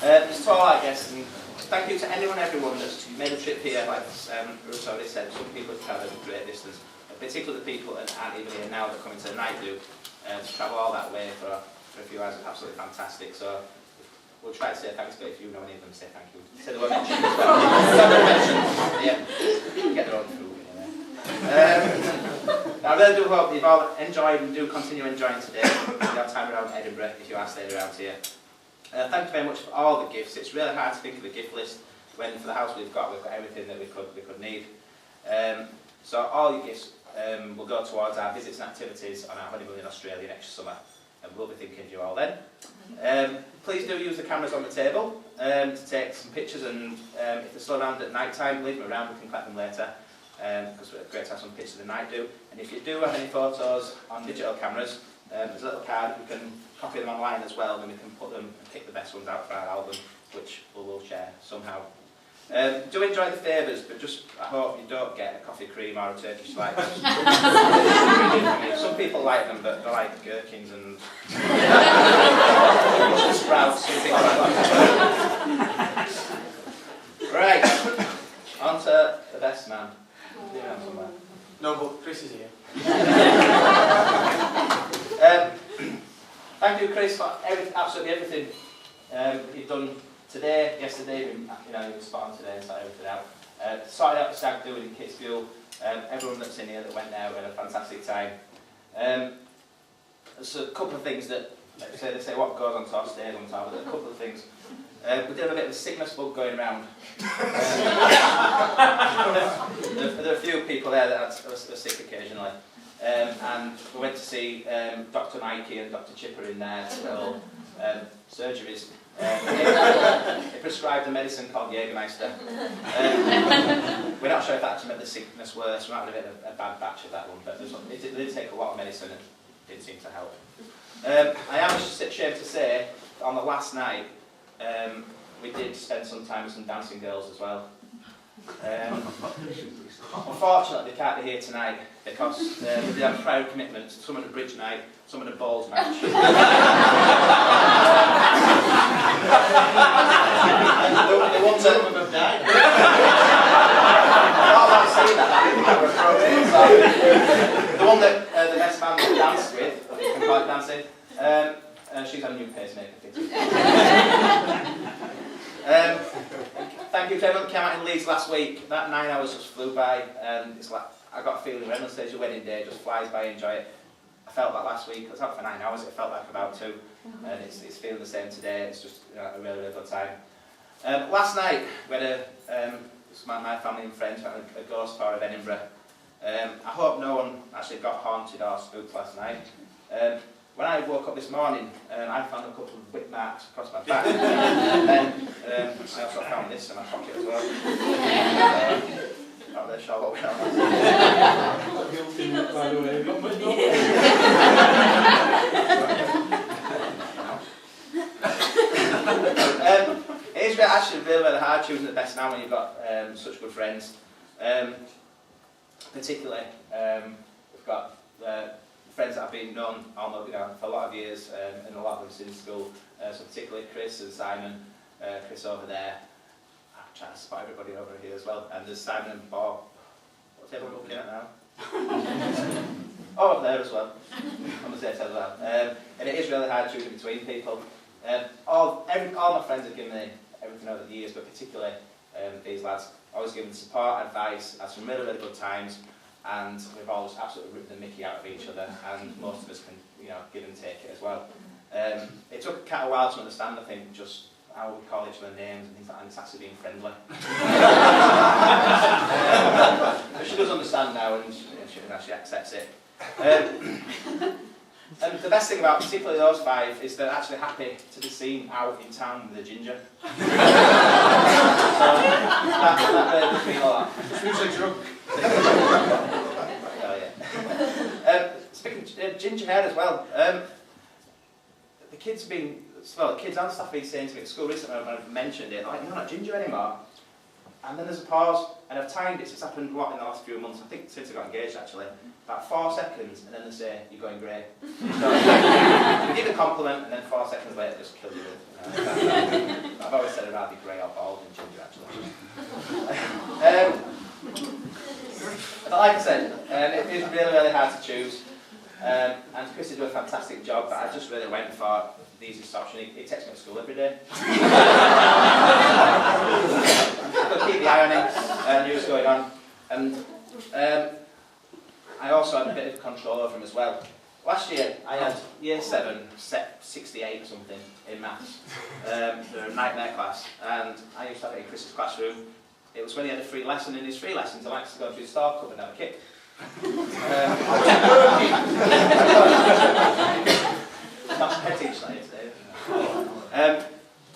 Just to all our guests, and thank you to everyone that's made a trip here. Like Ruth already said, some people have travelled a great distance, particularly the people that aren't even here now that are coming to the night do. To travel all that way for a few hours is absolutely fantastic. So we'll try to say thanks, but if you know any of them, say thank you. Say the word mentioned as well. Yeah, get their own food anyway. I really do hope you've all enjoyed and do continue enjoying today. Your time around Edinburgh if you are staying around here. Thank you very much for all the gifts. It's really hard to think of a gift list when for the house we've got everything that we could need. So all your gifts will go towards our visits and activities on our honeymoon in Australia next summer, and we'll be thinking of you all then. Please do use the cameras on the table to take some pictures, and if they're still around at night time, leave them around, we can collect them later, because it's great to have some pictures of the night do. And if you do have any photos on digital cameras, there's a little card, we can copy them online as well, and we can put them and pick the best ones out for our album, which we'll share somehow. Do enjoy the favours, but just I hope you don't get a coffee cream or a Turkish slice. Some people like them, but they like gherkins and sprouts and things like that. Right, on to the best man. No, but Chris is here. Thank you, Chris, for absolutely everything you've done today, yesterday. You were spot on today and sorted everything out. Sorted out the stag do in Kitzbühel. Everyone that's in here that went there, we had a fantastic time. There's a couple of things that, they say what goes on top stays on top, but there's a couple of things. We did have a bit of a sickness bug going around. There are a few people there that are sick occasionally. And we went to see Dr. Mikey and Dr. Chipper in their little surgeries. He prescribed a medicine called Jägermeister. We're not sure if that actually made the sickness worse. We might have been a bad batch of that one, but it did take a lot of medicine and it didn't seem to help. I am ashamed to say, on the last night, we did spend some time with some dancing girls as well. Unfortunately, they can't be here tonight because we did have prior commitments. Some at a bridge night, some at a bowls match. The ones that would have died. I like to see that. The one that the best man danced with, if you can call it dancing, she's on a new pacemaker fitting. Thank you to everyone that came out in Leeds last week. That 9 hours just flew by, and it's like I got a feeling when everyone says your wedding day just flies by. Enjoy it. I felt that last week. I was out for 9 hours. It felt like about 2, and it's feeling the same today. It's just a really good time. Last night we had my family and friends went on a ghost tour of Edinburgh. I hope no one actually got haunted or spooked last night. When I woke up this morning, I found a couple of whip marks across my back, and then I also found this in my pocket as well. Not really sure what went on. By the way, not much it is actually really hard choosing the best man when you've got such good friends. Particularly, we've got friends that I've been known for a lot of years, and a lot of them since school. So particularly Chris and Simon. Chris over there. I'm trying to spot everybody over here as well. And there's Simon and Bob. What's everyone looking at now? Oh, up there as well. On the same side as well. And it is really hard choosing between people. All my friends have given me everything over the years, but particularly these lads. Always given support, advice, had some really good times. And we've always absolutely ripped the mickey out of each other, and most of us can, give and take it as well. It took a while to understand, I think, just how we call each other names and things like that, and it's actually being friendly. But she does understand now, and she accepts it. And the best thing about particularly those 5 is they're actually happy to be seen out in town with a ginger. So that really does mean a lot. Who's a drunk? Oh, yeah. Speaking of ginger hair as well, the kids and staff have been saying to me at school recently when I've mentioned it, like, you're not ginger anymore. And then there's a pause, and I've timed it, so it's happened a lot in the last few months, I think since I got engaged actually. About 4 seconds, and then they say, you're going grey. So, we give it a compliment and then 4 seconds later just kill you with. I've always said I'd rather be grey or bald than ginger actually. But like I said, it is really hard to choose. And Chris is doing a fantastic job, but I just really went for the easiest option. He takes me to school every day. I've got to keep the eye on him and knew what's going on. And I also had a bit of control over him as well. Last year, I had year 7, set 68 or something in maths. A nightmare class. And I used to have it in Chris's classroom. It was when he had a free lesson. In his free lessons, I liked to go through the store cupboard and have a kick. Not head teacher like today.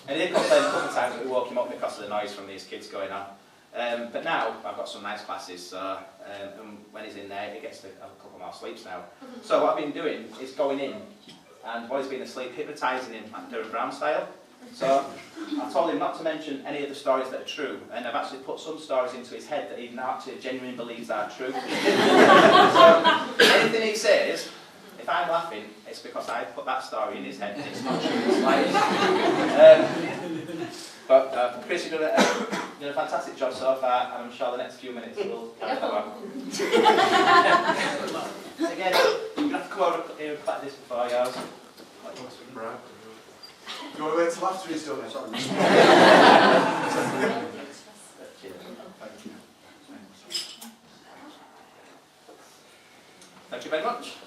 And he did complain a couple of times that we woke him up because of the noise from these kids going on. But now I've got some nice classes, so and when he's in there, he gets to have a couple more sleeps now. So what I've been doing is going in, and while he's been asleep, hypnotising him like Derren Brown style. So I told him not to mention any of the stories that are true, and I've actually put some stories into his head that he now actually genuinely believes are true. So anything he says, if I'm laughing, it's because I put that story in his head and it's not true, it's lies. But Chris, you've done a fantastic job so far, and I'm sure the next few minutes will carry that on. Again, you have to come over here and clap this before yours. You want to wait till after he's done it? Thank you very much.